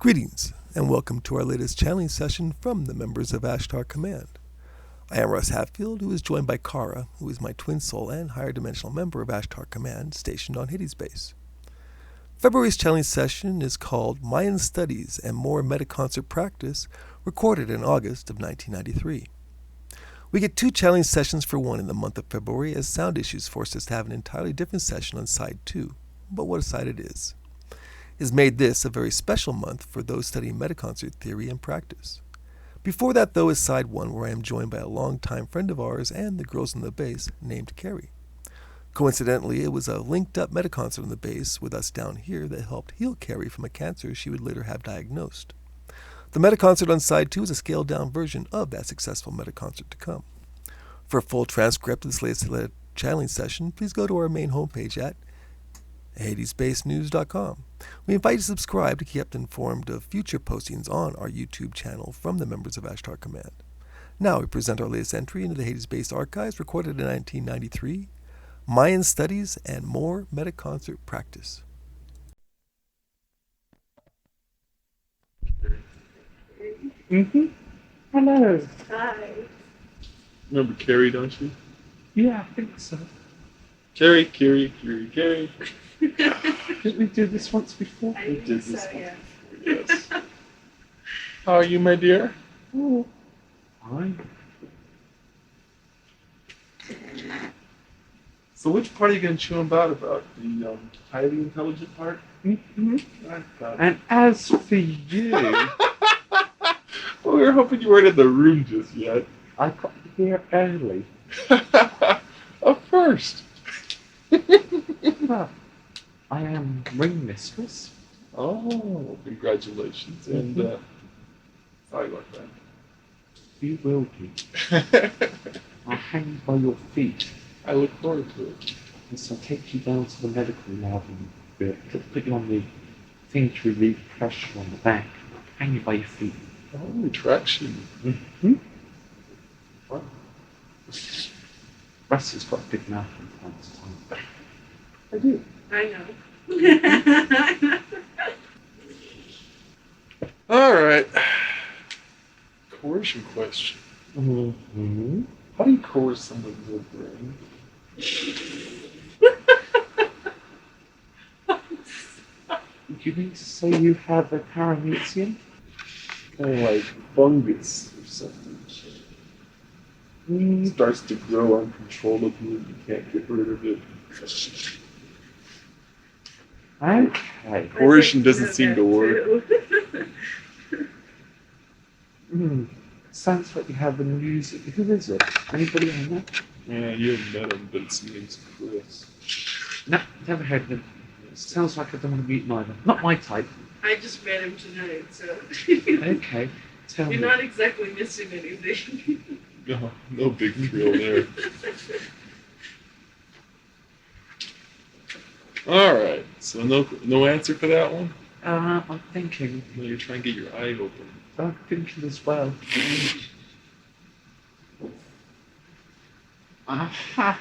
Greetings, and welcome to our latest challenge session from the members of Ashtar Command. I am Russ Hatfield, who is joined by Kara, who is my twin soul and higher dimensional member of Ashtar Command, stationed on Hades base. February's challenge session is called Mayan Studies and More Meta-Concert Practice, recorded in August of 1993. We get 2 challenge sessions for one in the month of February, as sound issues forced us to have an entirely different session on side 2, but what a side it is. Has made this a very special month for those studying metaconcert theory and practice. Before that, though, is side 1, where I am joined by a longtime friend of ours and the girls on the bass named Carrie. Coincidentally, it was a linked-up metaconcert on the bass with us down here that helped heal Carrie from a cancer she would later have diagnosed. The metaconcert on side 2 is a scaled-down version of that successful metaconcert to come. For a full transcript of this latest challenge session, please go to our main homepage at HadesBaseNews.com. We invite you to subscribe to keep informed of future postings on our YouTube channel from the members of Ashtar Command. Now we present our latest entry into the Hades Base archives, recorded in 1993, Mayan Studies and More Metaconcert Practice. Hello. Hi. Remember Carrie, don't you? Yeah, I think so. Carrie. Didn't we do this once before? I We think did so, this yeah. Yes. How are you, my dear? Oh, fine. So which part are you going to chew about? The highly intelligent part? Mm-hmm. I thought- And as for you, Well, we were hoping you weren't in the room just yet. I got here early. Up first. Well, I am ring mistress. Oh, congratulations. And sorry about that. You will be. I'll hang by your feet. I look forward to it. And so I'll take you down to the medical lab and put you on the thing to relieve pressure on the back. Hang you by your feet. Oh, retraction. Mm-hmm. What? Russ has got a big mouth from time to time. I do. I know. All right. Coercion question. Mm-hmm. How do you coerce someone with a brain? You mean to say you have a paramecium? Kind of like fungus or something. It starts to grow uncontrollably and you can't get rid of it. Okay. Coercion doesn't seem to work. Sounds like you have a news. Who is it? Anybody I know? Yeah, you haven't met him, but his name's Chris. No, never heard of him. Sounds like I don't want to meet him either. Not my type. I just met him tonight, so Okay, tell you're me. not exactly missing anything. No big thrill there. All right, so no answer for that one? I'm thinking. No, you're trying to get your eye open. I'm thinking as well. Aha!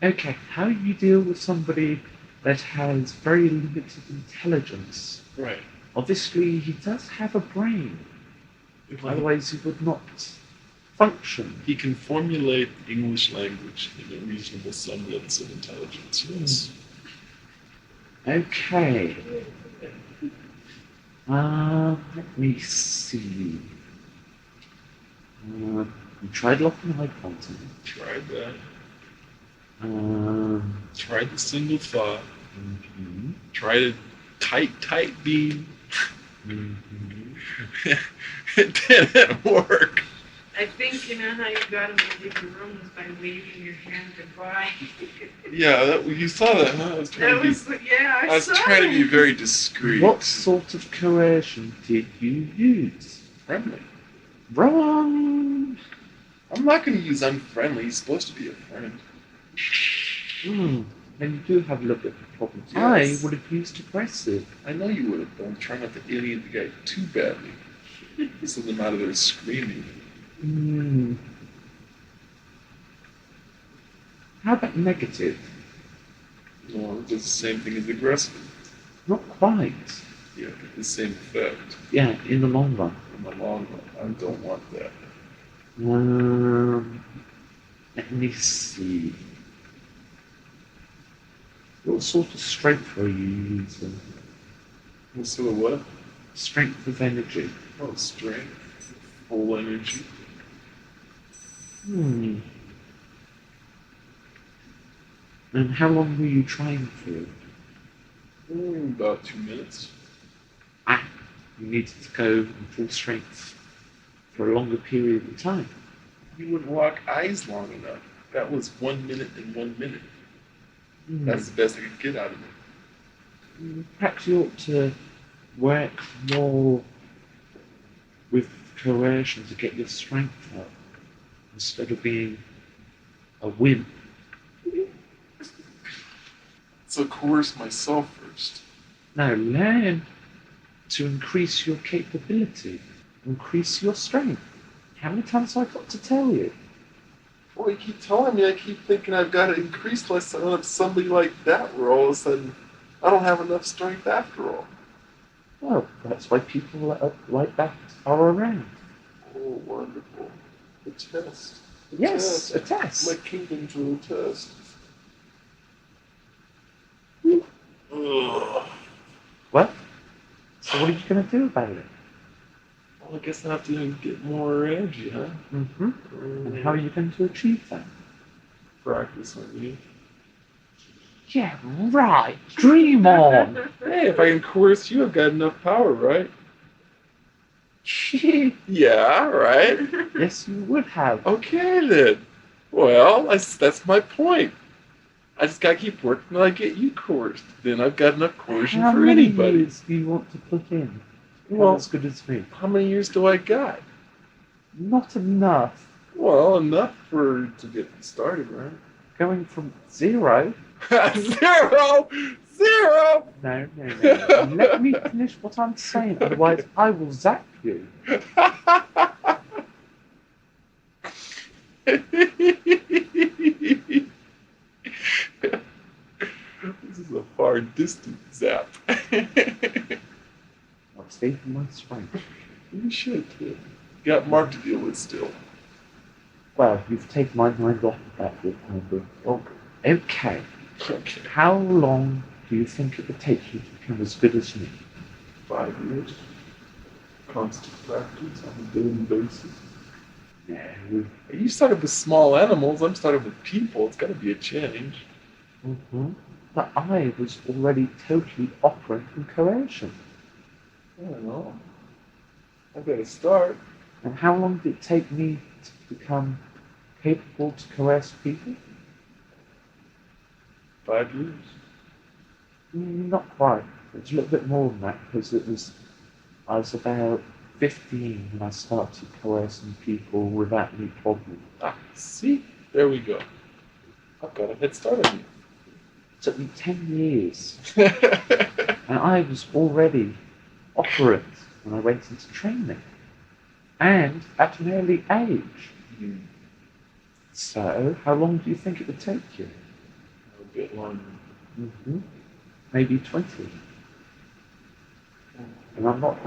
Okay, how do you deal with somebody that has very limited intelligence? Right. Obviously, he does have a brain. If Otherwise, he would not function. he can formulate the English language in a reasonable semblance of intelligence, yes. Okay. Let me see. You tried locking eye contact. Tried that. Um, Tried the single thought. mhm, Tried a tight beam. mhm. It didn't work. I think you know how you got him to leave the room was by waving your hand goodbye. Yeah, you saw that, huh? I was trying That to was yeah, I was saw trying to be it. very discreet. What sort of coercion did you use? Friendly. Wrong! I'm not going to use unfriendly. He's supposed to be a friend. Then you do have a little bit of a problem. Yes. I would have used aggressive. I know you would have, but I'm trying not to alienate the guy too badly. Send him out of there screaming. How about negative? No, it does the same thing as aggressive. Not quite. Yeah, get the same effect Yeah, in the long run. in the long run. I don't want that. Let me see. What sort of strength are you using? So what? Strength of energy. Oh, strength, full energy. Hmm. And how long were you trying for? About 2 minutes. You needed to go in full strength for a longer period of time. You wouldn't lock eyes long enough. That was 1 minute and 1 minute. Hmm. That's the best I could get out of it. Perhaps you ought to work more with coercion to get your strength up instead of being a wimp. So coerce myself first. No, learn to increase your capability, increase your strength. How many times have I got to tell you? Well, you keep telling me, I keep thinking I've got to increase my strength up somebody like that, where all of a sudden I don't have enough strength after all. Well, that's why people like that are around. Oh, wonderful. The test. The Yes, test. a test. My kingdom to a test. Ugh. Well, so what are you going to do about it? Well, I guess I have to get more energy, huh? Mm-hmm. And how are you going to achieve that? Practice, I mean. Yeah, right. Dream on. Hey, if I can coerce you, I've got enough power, right? Yeah, right? Yes, you would have. Okay, then. Well, that's my point. I just gotta keep working till I get you coerced. Then I've got enough coercion How for many anybody. years do you want to put in? Well, Not as good as me. how many years do I got? Not enough. Well, enough to get started, right? Going from 0. Zero! Zero! No. Let me finish what I'm saying, otherwise I will zap you. This is a far distant zap. I'll stay for my strength. You should, kid. Got Mark to deal with still. Well, you've taken my mind off of that for the time being. Well, okay. Okay. How long do you think it would take you to become as good as me? 5 years. Constant practice on a daily basis. No. You started with small animals. I'm starting with people. It's got to be a change. Mm-hmm. But I was already totally operating coercion. I don't know. I better start. And how long did it take me to become capable to coerce people? 5 years. Not quite. It's a little bit more than that because I was about 15 when I started coercing people without any problem. See? There we go. I've got a head start on you. It took me 10 years. And I was already operant when I went into training. And at an early age. Hmm. So, how long do you think it would take you? A bit longer. Mm-hmm. Maybe 20. And I'm not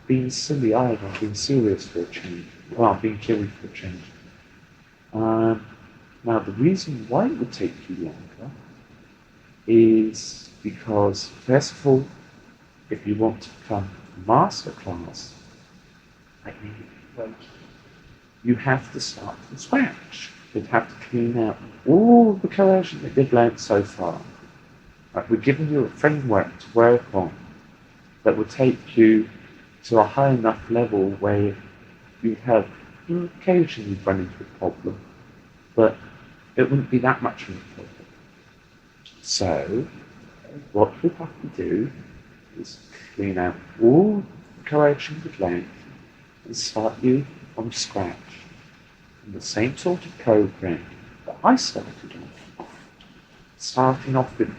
being silly either, I'm being serious for a change. Well, I'm being silly for a change. Now, the reason why it would take you longer is because, first of all, if you want to become a master class, like me, you have to start from scratch. You'd have to clean out all the coercion that you've learned so far. Like, we're giving you a framework to work on that will take you to a high enough level where you have occasionally run into a problem, but it wouldn't be that much of a problem. So, what we have to do is clean out all the coercion you've learned and start you from scratch. In the same sort of program that I started off. Starting off with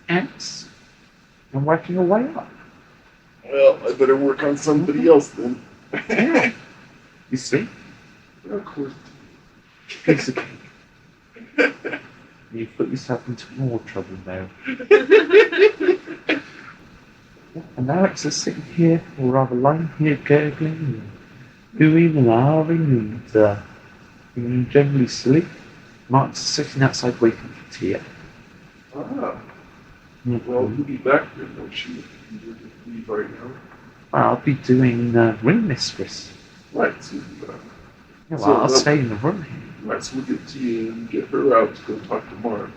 ants and working your way up. Well, I better work on somebody else then. Yeah. You see? Of course. Piece of cake. You've put yourself into more trouble now. And Alex is sitting here, or rather lying here, gurgling, and hooing and ahhing, and being generally silly. Mark's sitting outside waiting for Tia. Ah, Mhm. well, he'll be back then, won't she? You leave right now. Well, I'll be doing Ring Mistress. Right, so he'll be back. Yeah, well, So, I'll stay in the room here. Right, so we'll get Tia and get her out to go talk to Mark.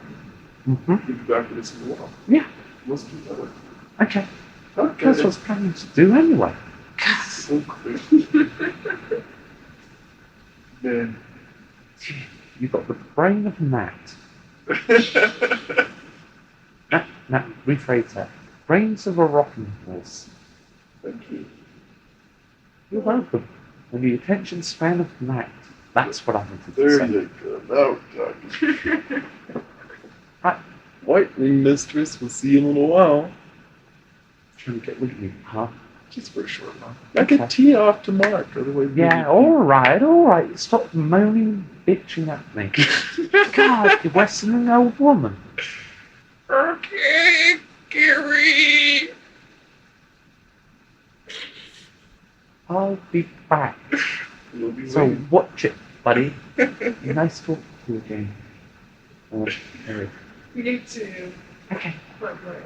Mm-hmm. He'll be back with us in a while. Yeah. Let's do that. Okay. Okay. That's what I was planning to do anyway. So clear. Man. You've got the brain of Matt. Matt, rephrase that. Brains of a rocking horse. Thank you. You're welcome. And the attention span of Matt. That's what I wanted to There say. you go. Now we're talking. Right. White Ring Mistress, we'll see you in a little while. Trying to get rid of you, huh? Just for a short while. I Okay. get Tia off to Mark. Otherwise, Yeah, alright. Stop moaning, bitching at me. God, you Western old woman. Okay, Gary. I'll be back. We'll be So waiting. watch it, buddy. Nice talking to you again. Eric. You too. Okay. Bye-bye.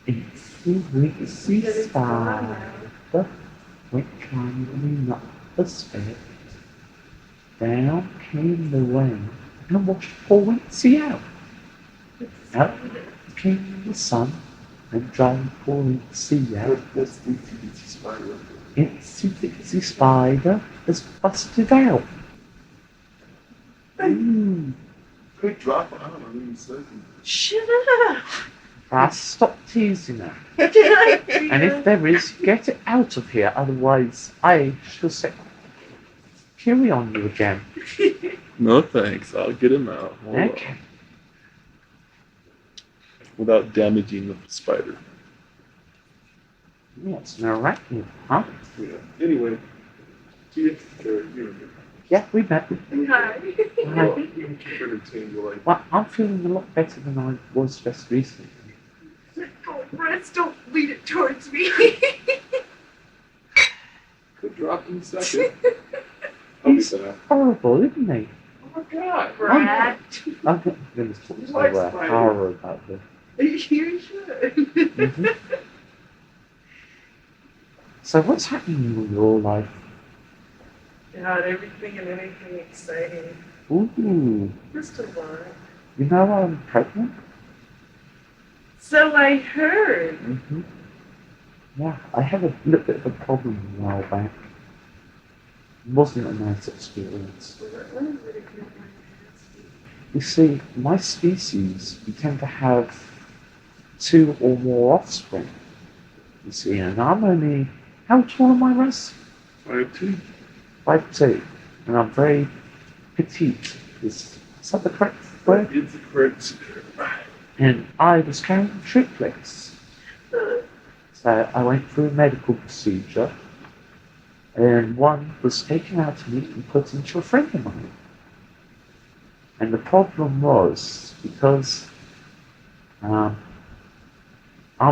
It's the Wixie Spider went climbing up the steps. Down came the rain and washed poor Wixie out. Out came the sun and dried poor Wixie out. That's the Itsy Spider. It's the Wixie Spider has busted out. Good drop on her in a second. Shut up! Stop teasing her. And And if there is, get it out of here, otherwise I shall set fury on you again. No thanks. I'll get him out. Hold on. Okay. Without damaging the spider. Yeah, it's an arachnid, huh? Yeah. Anyway, Tia, you're here. Yeah, we met. Hi. Well, you can keep entertained. You're like, Well, I'm feeling a lot better than I was just recently. Oh, Brett, don't lead it towards me. good drop in a second. I'll be He's back. horrible, isn't he? Oh my god. Brad. I'm going to talk to Like Hara spiders. about this. You should. Mhm. So what's happening in your life? God, everything and anything exciting. Ooh, Just a lot. you know I'm pregnant? So I heard. Mm-hmm. Yeah, I had a little bit of a problem a while back. It wasn't a nice experience. You see, my species, we tend to have 2 or more offspring. You see, and I'm only, how tall am I, Russ? 5'2". 5'2", and I'm very petite. Is that the correct word? It's the correct. And I was carrying triplets. So I went through a medical procedure, and one was taken out of me and put into a friend of mine. And the problem was, because I'm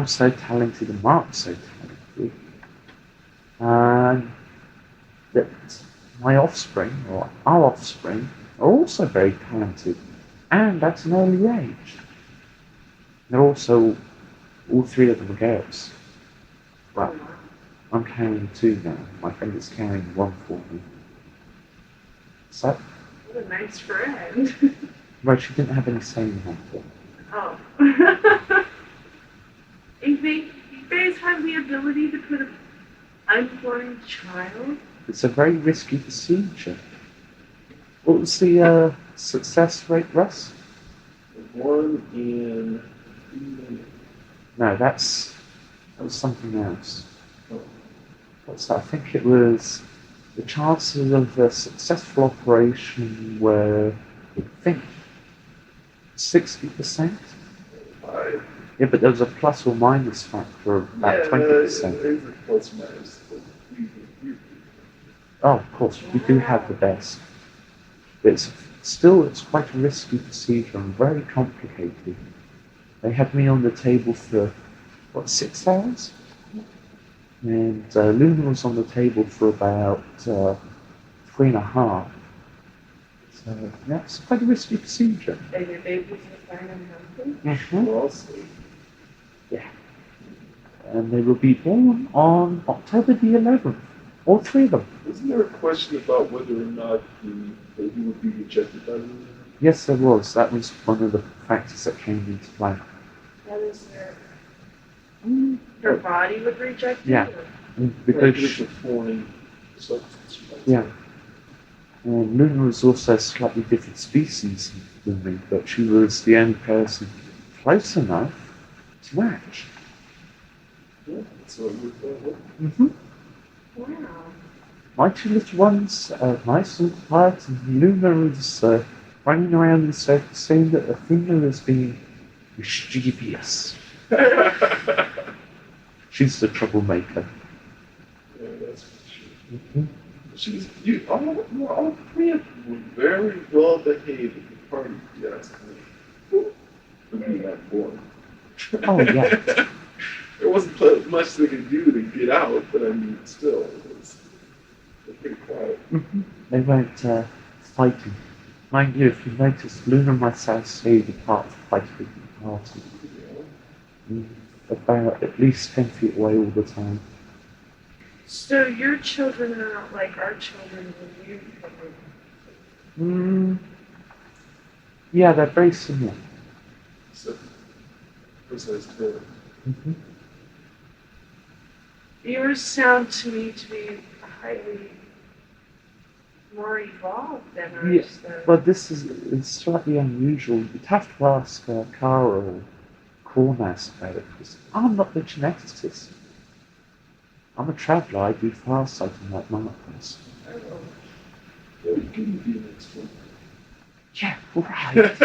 so talented and Mark's so talented, that my offspring, or our offspring, are also very talented, and at an early age. They're also, all 3 of them are girls. Well, I'm carrying 2 now. My friend is carrying 1 for me. So, What a nice friend. well, she didn't have any say in that. Oh. You think you guys have the ability to put an unborn child? It's a very risky procedure. What was the success rate, Russ? 1 in 3 minutes. No, that was something else. What's that? I think it was the chances of a successful operation were, I think, 60%. Yeah, but there was a plus or minus factor of about 20%. There's a plus minus. Oh, of course, we do have the best. It's quite a risky procedure and very complicated. They had me on the table for, what, 6 hours? And Luna was on the table for about 3.5. So that's quite a risky procedure. And your babies are fine and healthy? Mm-hmm. Well, I'll see. Yeah. And they will be born on October the 11th. All three of them. Isn't there a question about whether or not the baby would be rejected by the mother? Yes, there was. That was one of the factors that came into play. That is her body would reject it? Yeah. Because Because it's a foreign substance. Right? yeah. And Luna was also a slightly different species than me, but she was the only person close enough to match. Yeah, so it worked out well. Mm-hmm. Wow. My two little ones are nice and quiet, and Luna is running around in circles saying that Athena is being mischievous. She's the troublemaker. Yeah, that's for sure. Mm-hmm. All three of them were very well behaved at the party, if you ask me. For being that boring. Oh, yeah. There wasn't much they could do to get out, but I mean, still, they're pretty quiet. Mm-hmm. They weren't fighting. Mind you, if you notice, Luna and myself stayed apart for quite a big party. You About at least 10 feet away all the time. So your children are not like our children when you come Yeah, they're very similar. So, precise tail. Mm-hmm. Yours sound to me to be highly more evolved than ours. Yeah, though. but this is slightly unusual. You'd have to ask Cara or Cornas about it, because I'm not the geneticist. I'm a traveller, I do farsighting like Marcus. Oh. Yeah, you couldn't be an expert. Yeah, right.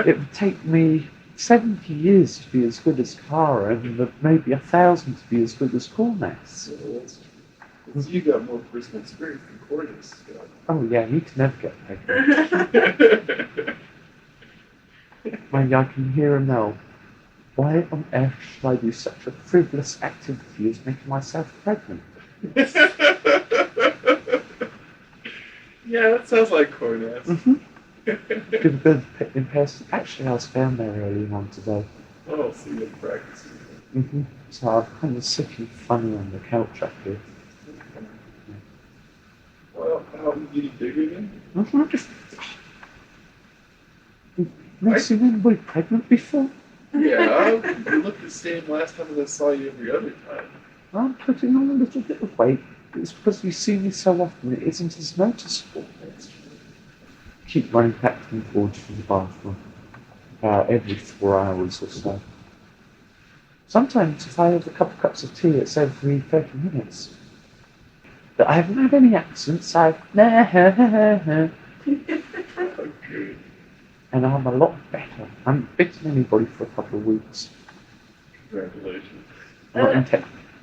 It would take me 70 years to be as good as Cara, and maybe 1,000 to be as good as Cornas. So that's true. 'Cause you got more personal experience than Cornus got. Oh yeah, you can never get pregnant. Mind you, I can hear him now. Why on earth should I do such a frivolous activity as making myself pregnant? Yeah, that sounds like Cornus. Mm-hmm. Give a good in person. Actually, I was found there early on today. Oh, so you're practicing. Mm-hmm. So I'm kind of sitting funny on the couch up here. Well, how are you getting bigger then? Mm-hmm. Just... Never seen anybody pregnant before? Yeah, you looked the same last time as I saw you every other time. I'm putting on a little bit of weight. It's because you see me so often, it isn't as noticeable. Keep running back and forwards from the bathroom about every 4 hours or so. Sometimes if I have a couple of cups of tea, it's every 30 minutes. But I haven't had any accidents, Okay. and I'm a lot better. I haven't bitten anybody for a couple of weeks. Congratulations.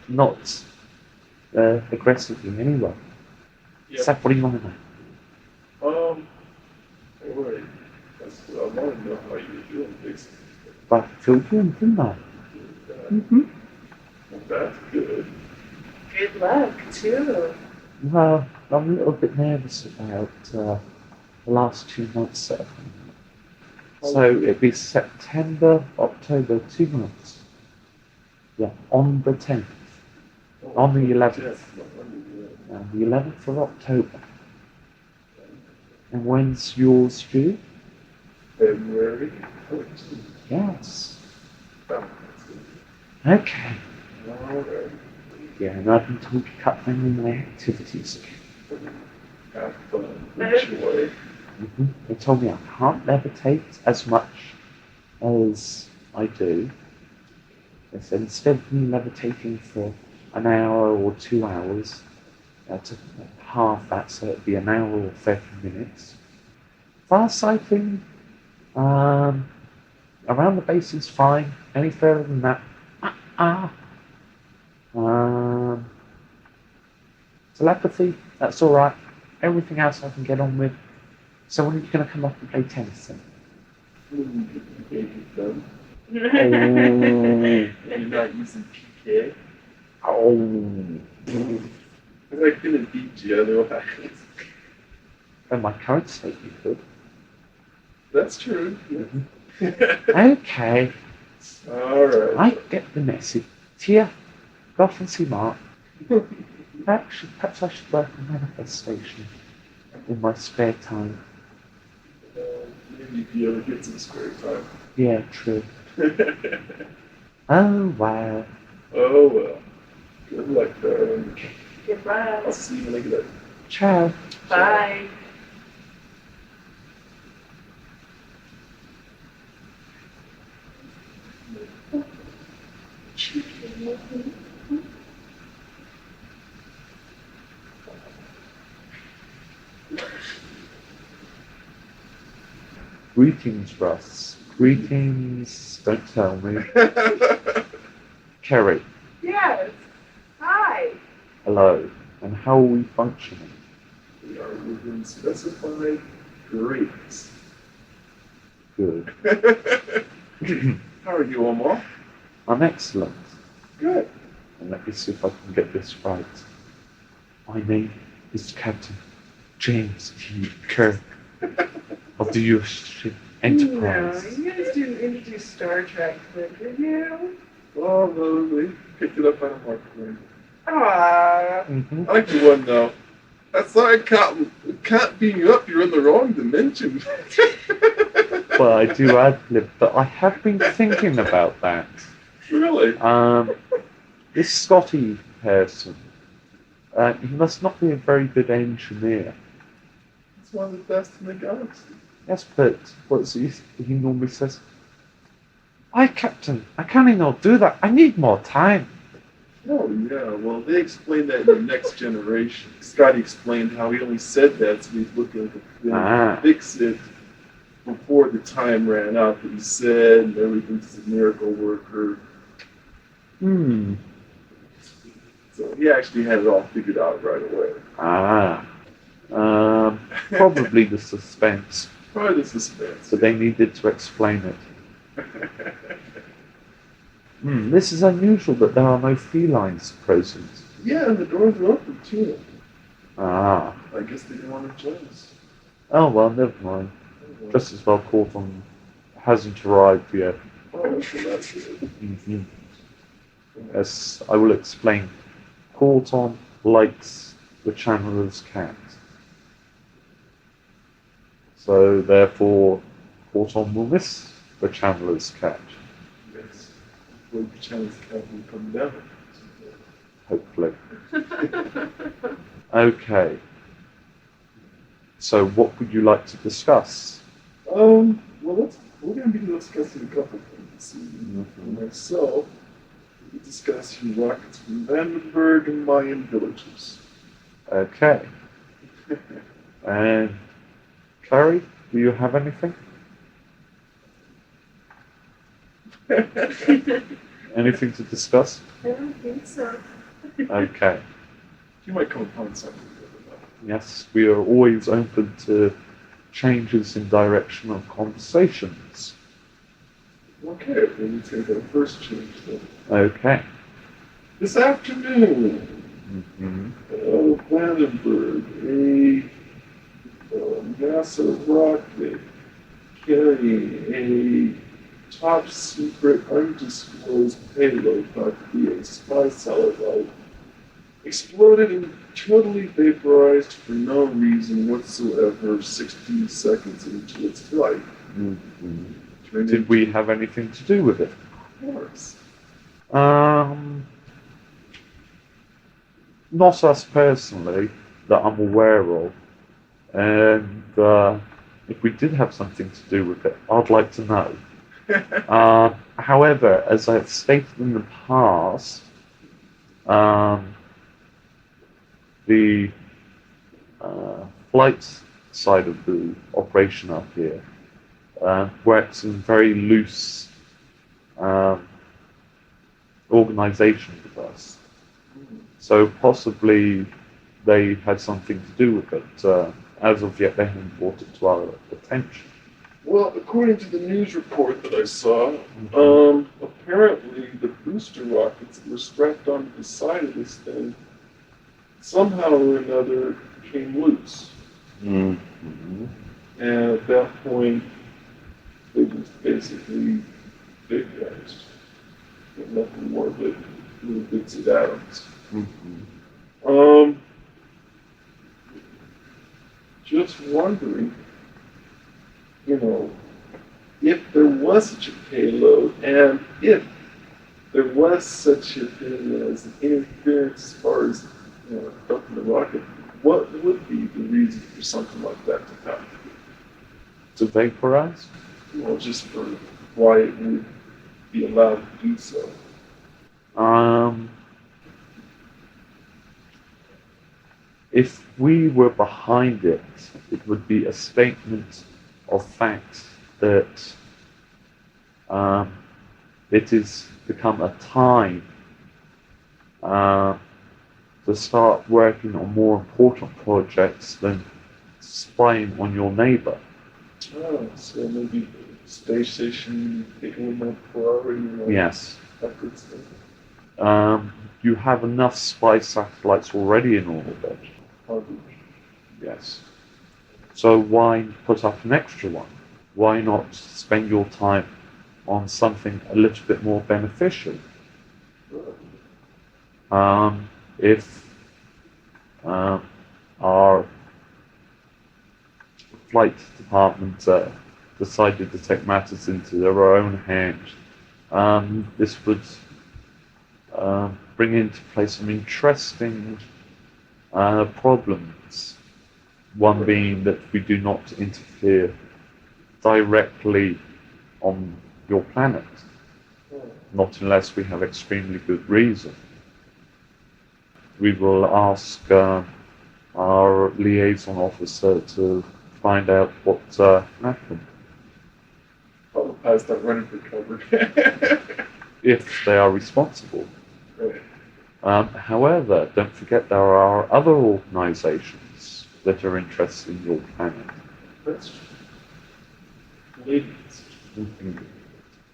Not aggressively anyway. Yep. So what do you want to know? Alright. That's what I want to know how you're doing, basically. But I filled you in, didn't I? Mm-hmm. Well, that's good. Good luck, too. Well, I'm a little bit nervous about the last 2 months that have been. So it'd be September, October, 2 months. Yeah, on the 10th. On the 11th. The 11th of October. And when's yours due? February 14th. Yes. Oh, Okay. alright. Yeah, and I've been told to cut down on my activities. Have fun. Enjoy. Mm-hmm. They told me I can't levitate as much as I do. They said instead of me levitating for an hour or 2 hours, to half that, so it'd be an hour or 30 minutes. Farsighting, around the base is fine. Any further than that, so Telepathy, that's alright. Everything else I can get on with. So when are you going to come up and play tennis then? Done. Oh. You're not using PK. Oh. I couldn't beat you otherwise. In my current state, you could. That's true. Okay, Alright. I get the message. Tia, go off and see Mark. Perhaps I should work on manifestation in my spare time. Maybe if you ever get some spare time. Yeah, true. Oh, wow. Oh well. Good luck, darling. Goodbye. I'll see you when I get up. Ciao. Bye. Greetings, Russ. Greetings. Don't tell me. Kerry, Yes. Hi. hello. And how are we functioning? We are within specified grades. Good. How are you, Omar? I'm excellent. Good. And let me see if I can get this right. My name is Captain James T. Kirk of the U.S. Ship No, Enterprise. you guys didn't introduce Star Trek, did you? Oh, no, they picked it up on a mark. Aww. Mm-hmm. I like the one though. That's why I can't beam you up. You're in the wrong dimension. Well, I do ad-lib, but I have been thinking about that. Really? This Scotty person, he must not be a very good engineer. It's one of the best in the galaxy. Yes, but he normally says, "Hi, Captain, I cannot do that. I need more time." Oh, yeah. Well, they explained that in the next generation. Scotty explained how he only said that so he'd look at the film Ah. and fix it before the time ran out that he said, and everything's a miracle worker. Hmm. So he actually had it all figured out right away. Ah. Probably the suspense, Probably the suspense. but they needed to explain it. This is unusual that there are no felines present. Yeah, and the doors are open too. Ah. I guess they didn't want to join us. Oh, well, never mind. Just as well Corton hasn't arrived yet. Oh, so that's good. Mm-hmm. Yes, I will explain. Corton likes the Channeler's cat. So, therefore, Corton will miss the Channeler's cat. Yes. Well, the challenge cap will come down. Hopefully. Okay. So, what would you like to discuss? Well, we're going to be discussing a couple things this evening. For myself, we'll be discussing rockets from Vandenberg and Mayan villages. Okay. And Clary, do you have anything? Anything to discuss? I don't think so. Okay. You might come upon something the other night. Yes, we are always open to changes in direction of conversations. Okay, then let's take our first change then. Okay. This afternoon, Vandenberg, a NASA rocket carrying a top secret undisclosed payload thought to be a spy satellite exploded and totally vaporized for no reason whatsoever 16 seconds into its flight. Did we have anything to do with it? Of course. Not us personally, that I'm aware of. And if we did have something to do with it, I'd like to know. However, as I've stated in the past, the flight side of the operation up here works in very loose organization with us. So possibly they had something to do with it. As of yet, they haven't brought it to our attention. Well, according to the news report that I saw, apparently the booster rockets that were strapped onto the side of this thing somehow or another came loose. Mm-hmm. And at that point, they just basically vaporized. But nothing more but little bits of atoms. Mm-hmm. Just wondering, if there was such a payload and if there was such a thing as an interference as far as, helping the rocket, what would be the reason for something like that to happen? To vaporize? Well, just for why it would be allowed to do so. If we were behind it, it would be a statement of fact that it has become a time to start working on more important projects than spying on your neighbor. Oh, so maybe the space station taking more priority. Yes. Efforts. You have enough spy satellites already in orbit. Yes. So why put up an extra one? Why not spend your time on something a little bit more beneficial? If our flight department decided to take matters into their own hands, this would bring into play some interesting problems. One being that we do not interfere directly on your planet, not unless we have extremely good reason. We will ask our liaison officer to find out what happened. I'll pass that running for cover. If they are responsible. Right. However, don't forget there are other organizations that are interested in your planet. That's maybe.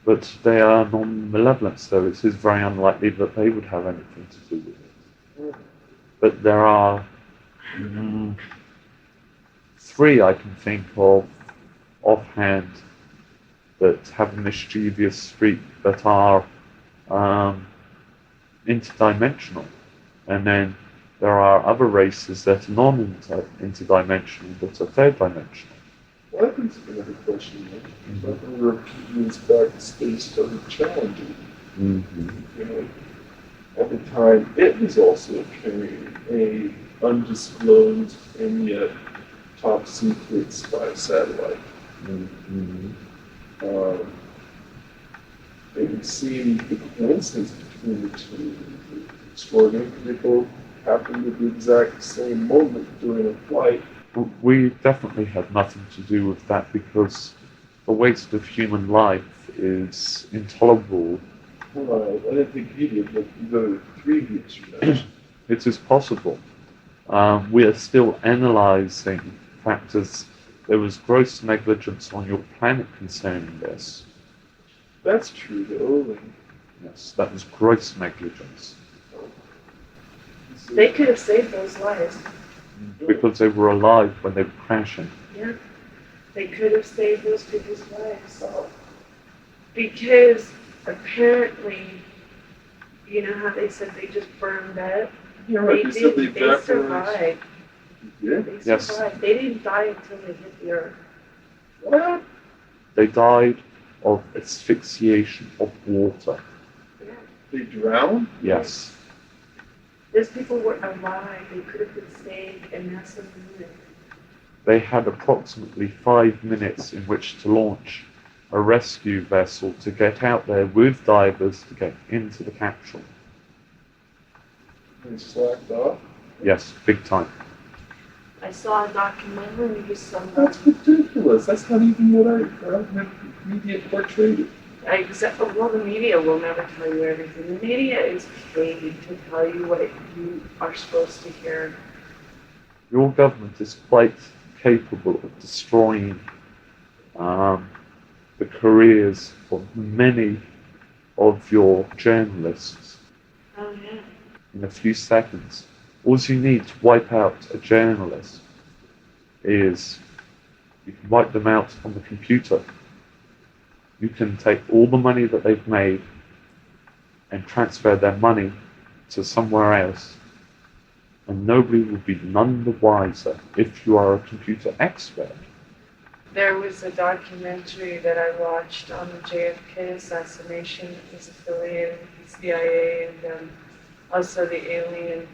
But they are non-malevolent, so it is very unlikely that they would have anything to do with it. But there are three I can think of offhand that have a mischievous streak that are interdimensional. And then there are other races that are non-interdimensional but are third-dimensional. Well, that brings up another question. I remember a few years back, the space started challenging. At the time, it was also carrying a undisclosed and yet top secret spy satellite. They can see the coincidence between the two. Extraordinary. They both happened at the exact same moment during a flight. We definitely had nothing to do with that because the waste of human life is intolerable. Right. I didn't think he did, but the three groups you mentioned. It is possible. We are still analysing factors. There was gross negligence on your planet concerning this. That's true, though. Yes, that was gross negligence. They could have saved those lives. Because they were alive when they were crashing. Yeah. They could have saved those people's lives. Because apparently, you know how they said they just burned up? Yeah, right. They said they evaporated. Survived. Yeah. They survived. They didn't die until they hit the earth. What? They died of asphyxiation of water. Yeah. They drowned? Yes. Those people were alive. They could have been saved, and that's the limit. They had approximately 5 minutes in which to launch a rescue vessel to get out there with divers to get into the capsule. They slacked off? Yes, big time. I saw a documentary with somebody. That's ridiculous. That's not even what I had media portrayed it. Well, the media will never tell you everything. The media is paid to tell you what you are supposed to hear. your government is quite capable of destroying the careers of many of your journalists Oh, yeah. in a few seconds. All you need to wipe out a journalist is you can wipe them out on the computer. You can take all the money that they've made and transfer their money to somewhere else, and nobody will be none the wiser if you are a computer expert. There was a documentary that I watched on the JFK assassination. It was affiliated with the CIA and also the alien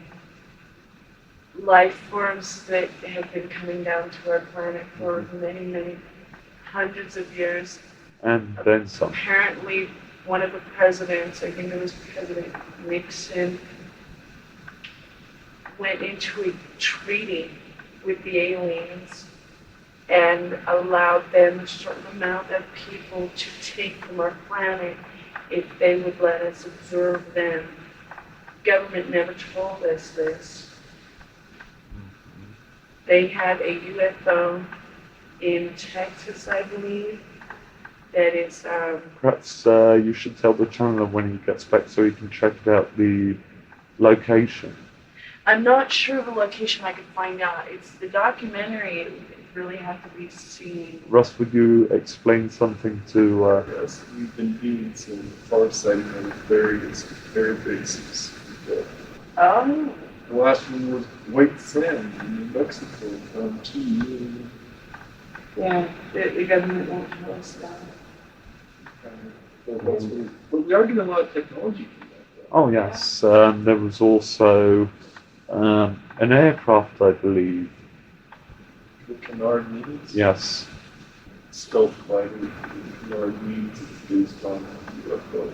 life forms that have been coming down to our planet for many, many hundreds of years. And then some. Apparently, one of the presidents, I think it was President Nixon, went into a treaty with the aliens and allowed them a certain amount of people to take from our planet if they would let us observe them. Government never told us this. They had a UFO in Texas, I believe, that is, Perhaps you should tell the channel when he gets back so he can check out the location. I'm not sure of the location. I could find out. It's the documentary. It really had to be seen. Russ, would you explain something to... Yes, we've been doing some far-sighting on various air bases. Oh. The last one was White Sand in New Mexico. Found 2 million. Yeah, the government won't tell us that. But we are getting a lot of technology from that. Oh, yes. There was also an aircraft, I believe. The Canard Means? Yes. Stealth fighter. The Canard Means is based on UFO.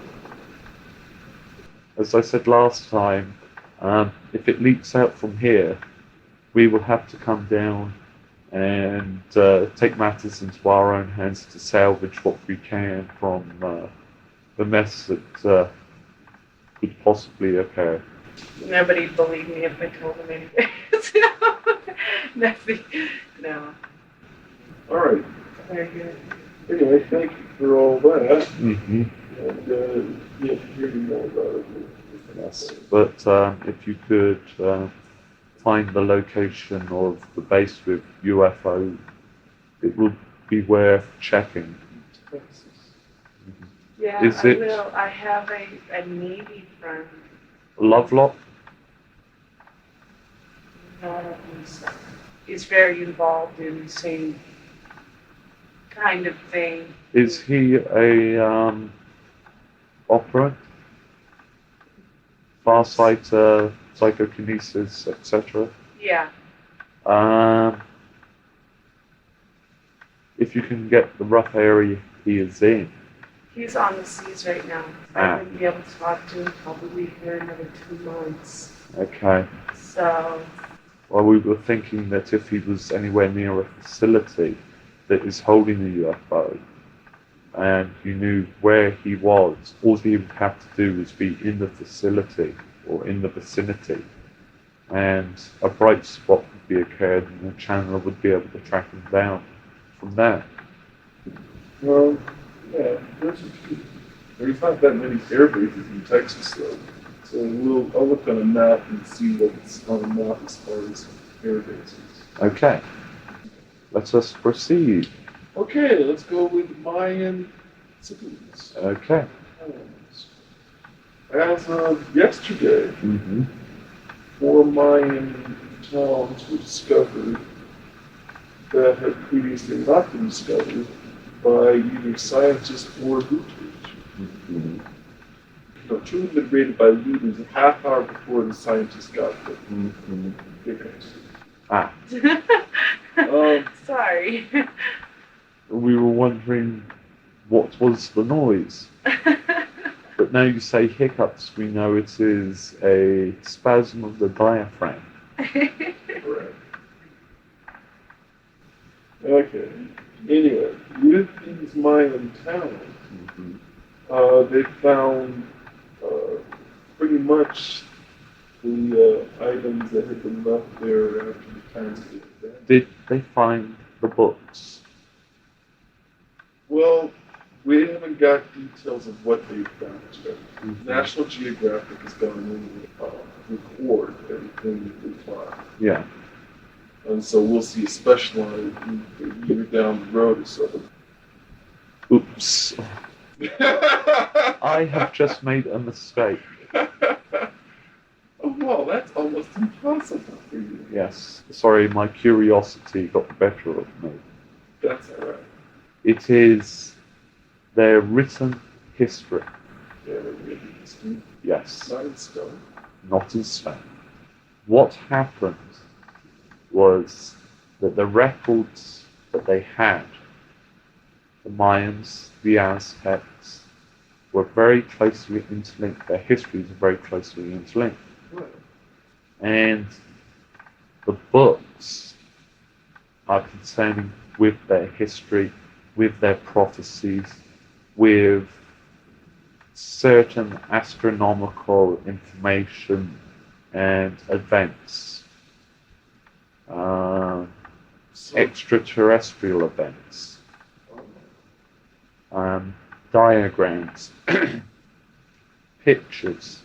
As I said last time, if it leaks out from here, we will have to come down and take matters into our own hands to salvage what we can from the mess that could possibly occur. Nobody believed me if I told them anything. Nothing. No. All right. Very good. Anyway, thank you for all that. Mm-hmm. And yeah, hearing more about it. Yes. But if you could find the location of the base with UFO, it would be worth checking. Texas. Yeah, Is I it- will. I have a Navy friend. Lovelock? Not a police. He's very involved in the same kind of thing. Is he a operant? Farsight, psychokinesis, etc.? Yeah. If you can get the rough area he is in. He's on the seas right now. I wouldn't be able to talk to him probably for another 2 months. Okay. So, Well, we were thinking that if he was anywhere near a facility that is holding a UFO, and you knew where he was, all he would have to do was be in the facility or in the vicinity, and a bright spot would be occurred, and the channel would be able to track him down from there. Well, yeah, there's not that many air bases in Texas, though. So I'll look on a map and see what's on the map as far as air bases. Okay. Let us proceed. Okay, let's go with Mayan cities. Okay. As of yesterday, Mm-hmm. 4 Mayan towns were discovered that had previously not been discovered by either scientists or looters. Mm-hmm. No, 2 had been raided by looters a half hour before the scientists got there. Mm-hmm. Okay. Ah, sorry. we were wondering what was the noise. But now you say hiccups, we know it is a spasm of the diaphragm. Correct. Okay. Anyway, with these Mayan towns, Mm-hmm. they found pretty much the items that had been left there after the times had been abandoned. Did they find the books? Well, we haven't got details of what they found yet. Mhm. National Geographic has gone in and record everything that they find. Yeah. And so we'll see a specialized a year down the road or so. Oops. I have just made a mistake. Oh, well, that's almost impossible for you. Yes. Sorry, my curiosity got the better of me. That's all right. It is their written history. Yeah, really, history. Yes. Not in stone. Not in stone. What happened was that the records that they had, the Mayans, the Aztecs, were very closely interlinked. Their histories are very closely interlinked. Right. And the books are concerning with their history, with their prophecies, with certain astronomical information and events, So, extraterrestrial events, diagrams, pictures,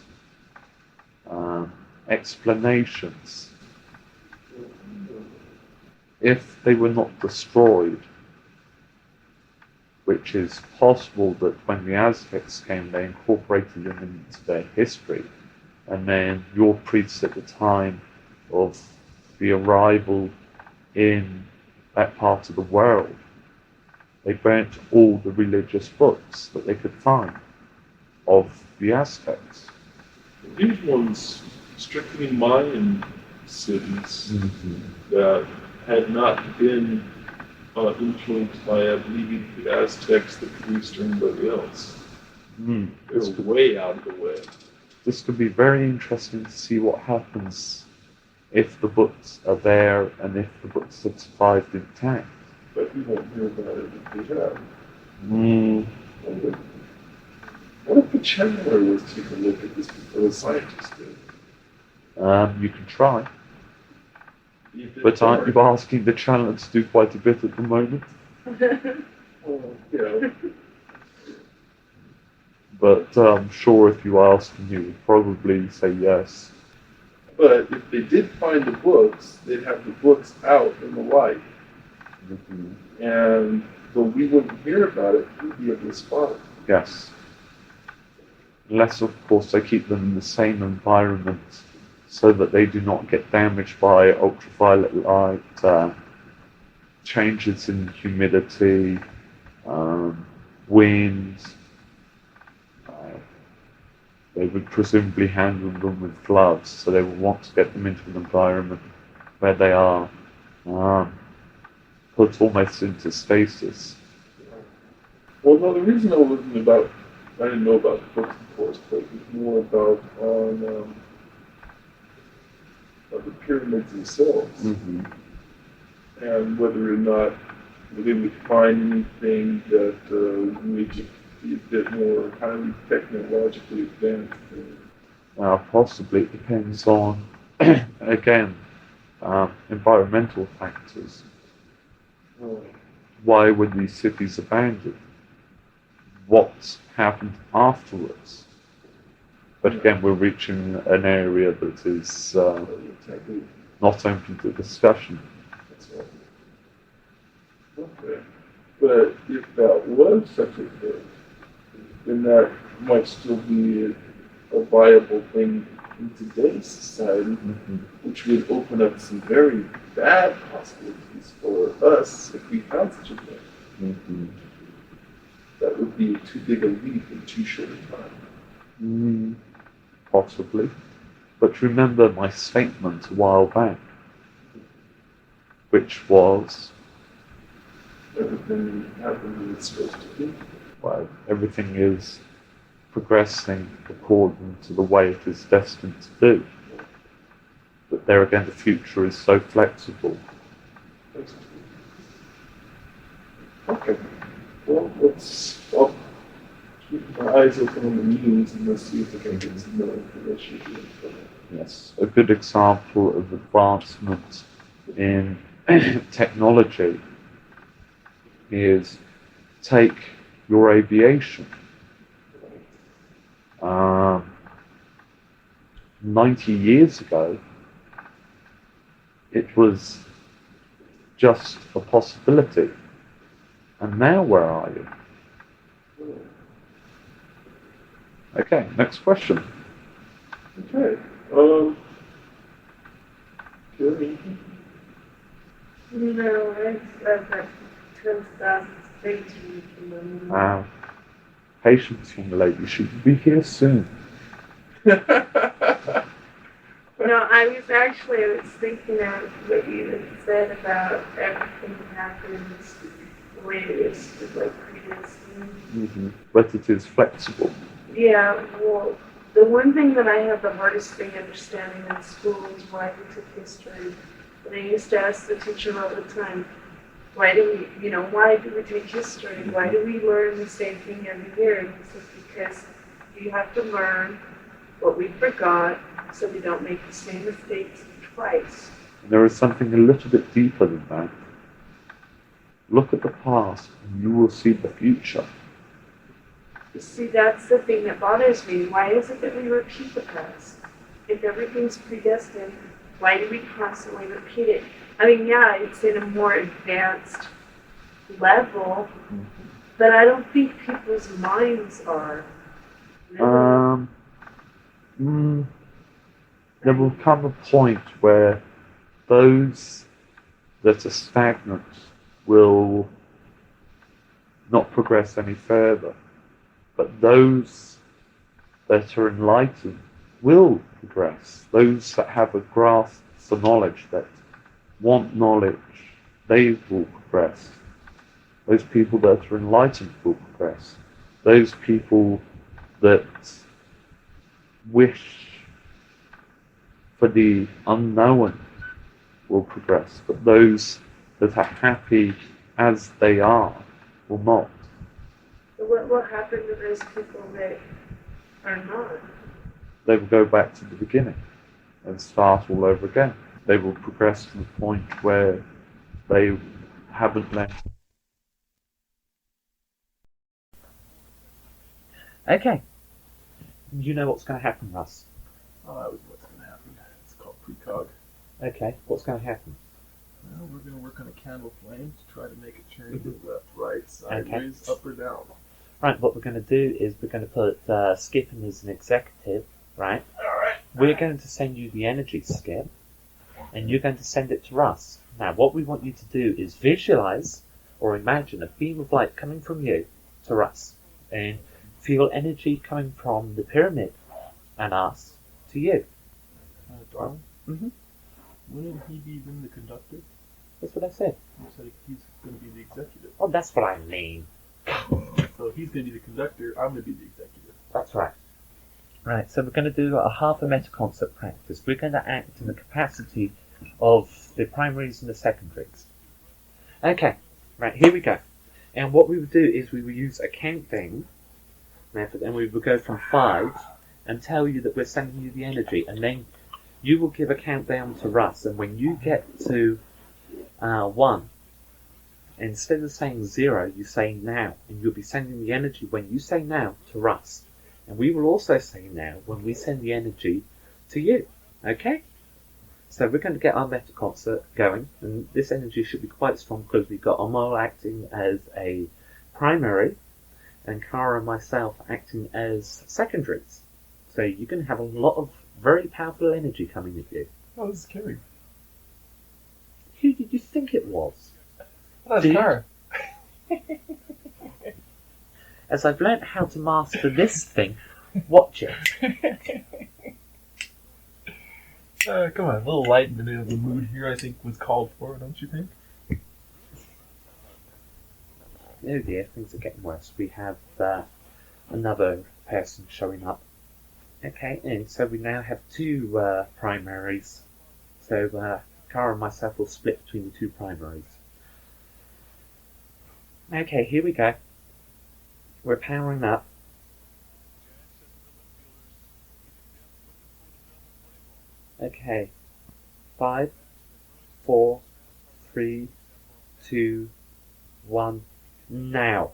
explanations. If they were not destroyed, which is possible that when the Aztecs came, they incorporated them into their history, and then your priests at the time of the arrival in that part of the world, they burnt all the religious books that they could find of the Aztecs. these ones strictly Mayan cities that had not been influenced by, I believe, the Aztecs, the priests, or anybody else. This They're way out of the way. This could be very interesting to see what happens if the books are there and if the books have survived intact. But we won't hear about it if they have. What if the Chandler was to take a look at this before the scientists did? You can try, You did but aren't hard. you asking the channel to do quite a bit at the moment? Well, yeah. But I'm sure if you asked him, he would probably say yes. But if they did find the books, they'd have the books out in the light. And though we wouldn't hear about it, we'd be able to spot it. Yes. Unless, of course, they keep them in the same environment so that they do not get damaged by ultraviolet light, changes in humidity, wind. They would presumably handle them with gloves, so they would want to get them into an environment where they are put almost into stasis. Well, no, the reason I didn't know about the books, of course, but it was more about the pyramids themselves, and whether or not they would find anything that would be a bit more highly technologically advanced. Possibly it depends on, again, environmental factors. Why were these cities abandoned? What happened afterwards? But again, we're reaching an area that is not open to discussion. That's right. Okay. But if that was such a thing, then that might still be a viable thing in today's society, which would open up some very bad possibilities for us if we found such a thing. That would be too big a leap in too short a time. Possibly. But remember my statement a while back, which was, Everything happened as it's supposed to be. well, everything is progressing according to the way it is destined to do. But there again, the future is so flexible. Okay. Well, I'll keep my eyes open on the news and let's see if I can get some more information. Yes, a good example of advancement in technology is take your aviation. 90 years ago, it was just a possibility. And now where are you? Okay, next question. Okay. Good. No, that turns out way too much. Patience, young lady, should be here soon. No, I was thinking of what you had said about everything happens the way it is, like predestined. But it is flexible. Yeah, well, the one thing that I have the hardest thing understanding in school is why we took history. And I used to ask the teacher all the time, why do we take history? Why do we learn the same thing every year? And he said, because you have to learn what we forgot so we don't make the same mistakes twice. There is something a little bit deeper than that. Look at the past and you will see the future. You see, that's the thing that bothers me. Why is it that we repeat the past? If everything's predestined, why do we constantly repeat it? I mean, yeah, it's in a more advanced level, but I don't think people's minds are. Really. There will come a point where those that are stagnant will not progress any further, but those that are enlightened will progress. Those that have a grasp for knowledge, that want knowledge, they will progress. Those people that are enlightened will progress. Those people that wish for the unknown will progress, but those that are happy as they are will not. What will happen to those people that are not? They will go back to the beginning and start all over again. They will progress to the point where they haven't left. Okay. You know what's going to happen, Russ? Oh, that was what's going to happen. It's called precog. Okay, what's going to happen? Well, we're going to work on a candle flame to try to make it turn left, right, sideways, up or down. Right, what we're going to do is we're going to put Skip in as an executive, right? Alright. We're going to send you the energy, Skip, and you're going to send it to Russ. Now, what we want you to do is visualize or imagine a beam of light coming from you to Russ, and feel energy coming from the pyramid and us to you. Darwin? Mm-hmm. Wouldn't he be then the conductor? That's what I said. You said he's going to be the executive. Oh, that's what I mean. So he's going to be the conductor, I'm going to be the executive. That's right. Right, so we're going to do a half a meta concert practice. We're going to act in the capacity of the primaries and the secondaries. Okay, right, here we go. And what we would do is we will use a countdown method, and we will go from 5 and tell you that we're sending you the energy, and then you will give a countdown to Russ, and when you get to 1, instead of saying 0, you say now, and you'll be sending the energy when you say now to Russ. And we will also say now when we send the energy to you. Okay? So we're going to get our meta concert going, and this energy should be quite strong because we've got Omol acting as a primary, and Kara and myself acting as secondaries. So you're going to have a lot of very powerful energy coming at you. Oh, this is Carrie. Who did you think it was? Oh, that's Kara. As I've learnt how to master this thing, watch it. Come on, a little light in the mood here, I think, was called for, don't you think? Oh dear, things are getting worse. We have another person showing up. Okay, and so we now have 2 primaries. So Kara and myself will split between the 2 primaries. Okay, here we go. We're powering up. Okay. 5, 4, 3, 2, 1. Now.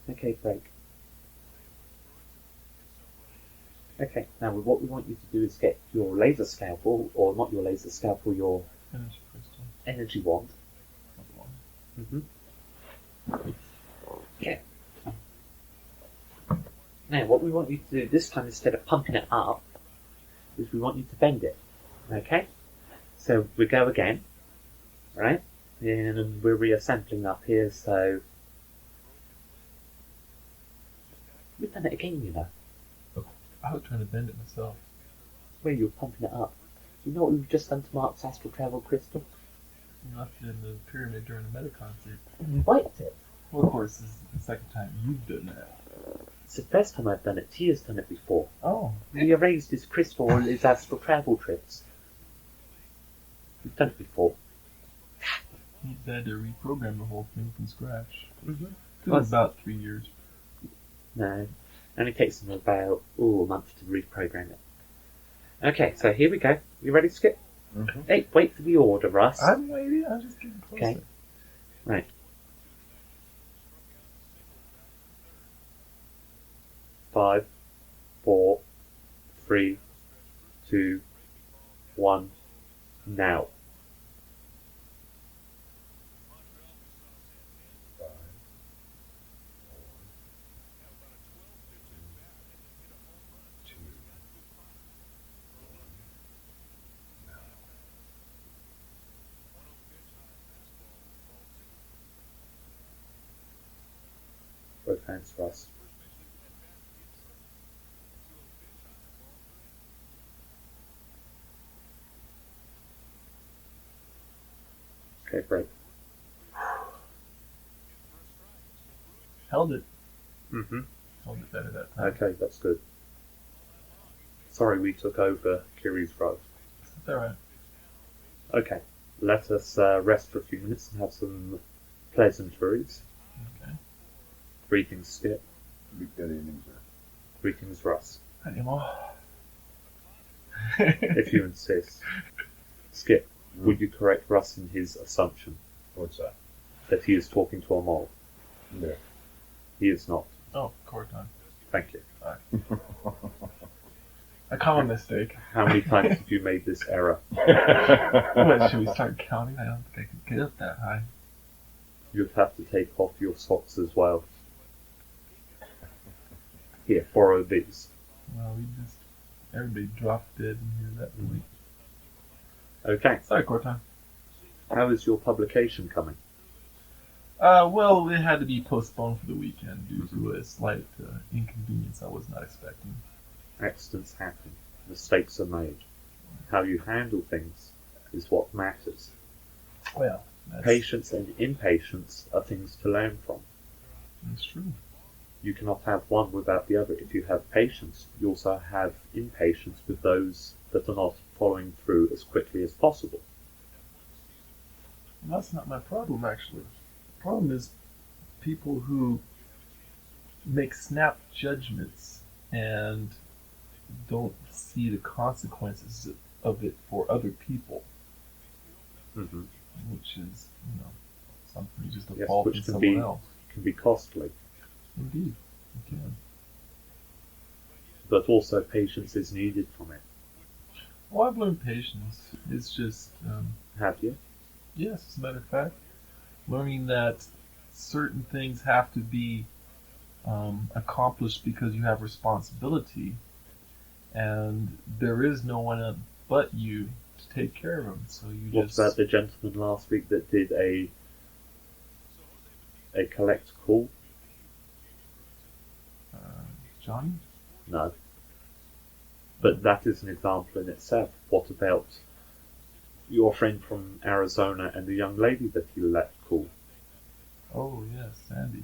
Okay, break. Okay, now what we want you to do is get your laser scalpel, or not your laser scalpel, your Energy crystal. energy wand. Okay. Now, what we want you to do this time, instead of pumping it up, is we want you to bend it. Okay? So we go again, right? And we're reassembling up here, so we've done it again, you know. I was trying to bend it myself. Where you were pumping it up. You know what we've just done to Mark's astral travel crystal? You left it in the pyramid during the meta concert. And we wiped it. Well, of course, this is the second time you've done that. It's the first time I've done it. Tia's done it before. Oh. We erased his crystal on his astral travel trips. We've done it before. He had to reprogram the whole thing from scratch. Mm-hmm. It was about 3 years. No. Only takes him about a month to reprogram it. Okay, so here we go. You ready, Skip? Mm-hmm. Hey, wait for the order, Russ. I'm waiting. I'm just getting closer. Okay. Right. 5, 4, 3, 2, 1. Now. Both hands, Russ. Okay, break. Held it. Mm-hmm. Held it better that time. Okay, that's good. Sorry we took over Kiri's role. It's alright. Okay, let us rest for a few minutes and have some pleasantries. Okay. Greetings, Skip. Good evening, sir. Greetings, Russ. Hi, Nemo. If you insist. Skip, would you correct Russ in his assumption What's that? that he is talking to a mole? Yeah. He is not. Oh, core time. Thank you. A common mistake. How many times have you made this error? What, should we start counting? I don't think I can get up that high. You'd have to take off your socks as well. Here, borrow these. Well, everybody dropped dead in here at that point. Okay, Sorry, core time. how is your publication coming? Well, it had to be postponed for the weekend due to a slight inconvenience I was not expecting. Accidents happen. Mistakes are made. How you handle things is what matters. Well, that's Patience and impatience are things to learn from. true. You cannot have one without the other. If you have patience, you also have impatience with those that are not following through as quickly as possible. Well, that's not my problem, actually. The problem is people who make snap judgments and don't see the consequences of it for other people, Mm-hmm. which is, something just a Yes, fault which in can someone be- else. Can be costly, Indeed, it can. but also patience is needed from it. Well, I've learned patience. It's just, Have you? yes, as a matter of fact, learning that certain things have to be accomplished because you have responsibility, and there is no one but you to take care of them. So you What just about the gentleman last week that did a collect call? Johnny. No. But that is an example in itself. What about your friend from Arizona and the young lady that he let call? Oh yes, Sandy.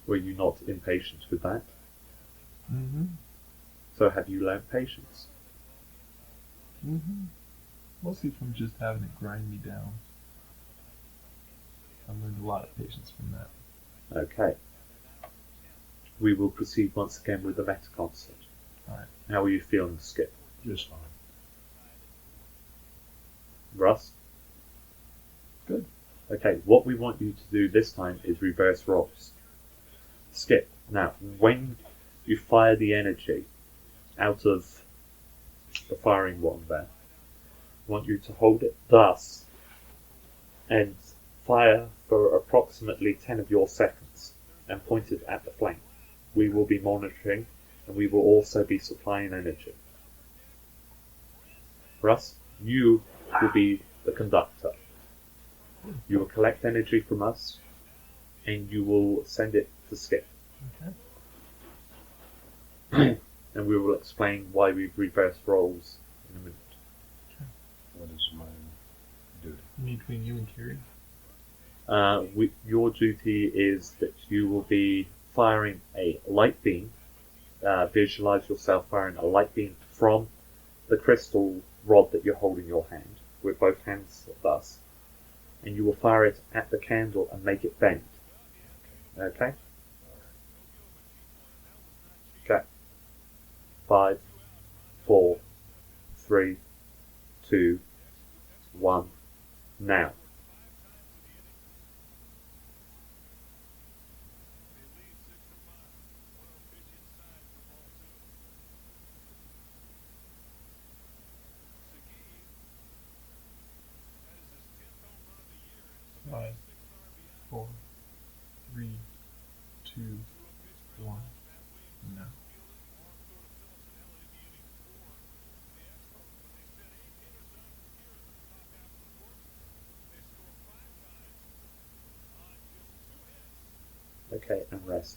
Were you not impatient with that? Mm-hmm. So have you learned patience? Mm-hmm. Mostly from just having it grind me down. I learned a lot of patience from that. Okay. We will proceed once again with the meta concept. Alright. How are you feeling, Skip? Just fine. Russ? Good. Okay, what we want you to do this time is reverse roles. Skip. Now, when you fire the energy out of the firing one there, I want you to hold it thus and fire for approximately 10 of your seconds and point it at the flank. We will be monitoring and we will also be supplying energy. Russ, you will be the conductor. You will collect energy from us and you will send it to Skip. Okay. And we will explain why we've reversed roles in a minute. What is my duty? Between you and Kiri? Your duty is that you will be firing a light beam. Visualize yourself firing a light beam from the crystal rod that you're holding in your hand, with both hands thus, and you will fire it at the candle and make it bend. Okay? Okay. 5, 4, 3, 2, 1, now. Five, 4, 3, 2, 1. No. Okay, and rest.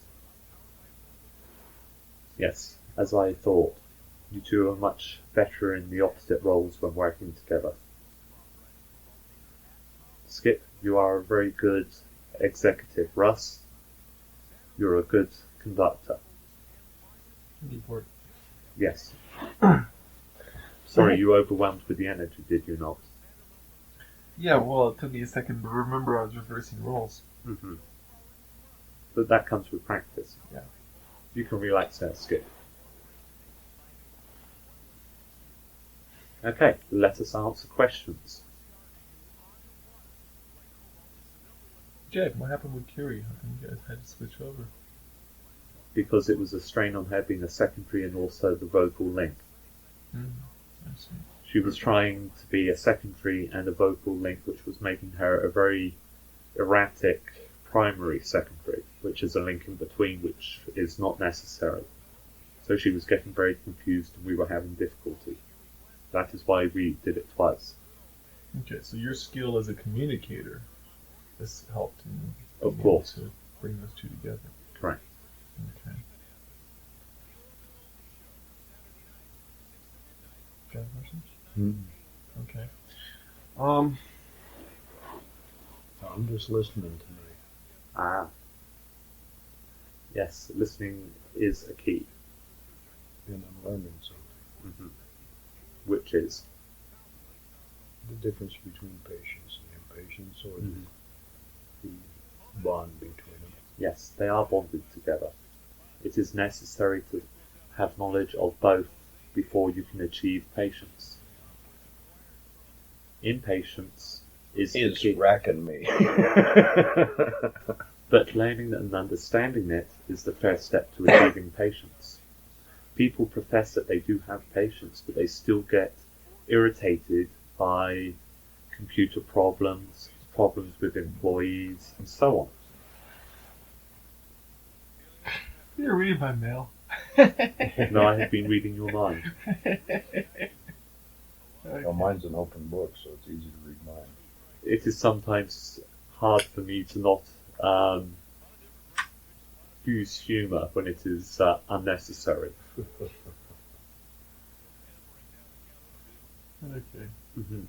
Yes, as I thought, you two are much better in the opposite roles when working together. Skip, you are a very good executive. Russ, you're a good conductor. Report. Yes. Sorry, you overwhelmed with the energy, did you not? Yeah, well, it took me a second to remember I was reversing roles. Mm-hmm. But that comes with practice. Yeah. You can relax now, Skip. Okay, let us answer questions. Jed, what happened with Kiri? How come you guys had to switch over? Because it was a strain on her being a secondary and also the vocal link. I see. She was trying to be a secondary and a vocal link, which was making her a very erratic primary secondary, which is a link in between, which is not necessary. So she was getting very confused and we were having difficulty. That is why we did it twice. Okay, so your skill as a communicator has helped in Of being course. able to bring those two together. Correct. Okay. Got questions? Okay. I'm just listening tonight. Ah. Yes, listening is a key. And I'm learning something. Mm-hmm. Which is? The difference between patience and impatience, or Mhm. the bond between them. Yes, they are bonded together. It is necessary to have knowledge of both before you can achieve patience. Impatience is the key. racking me. But learning and understanding it is the first step to achieving patience. People profess that they do have patience, but they still get irritated by computer problems, problems with employees, and so on. You're reading my mail. No, I have been reading your mind. Well, mine's an open book, so it's easy to read mine. It is sometimes hard for me to not use humour when it is unnecessary. Okay. Mm-hmm.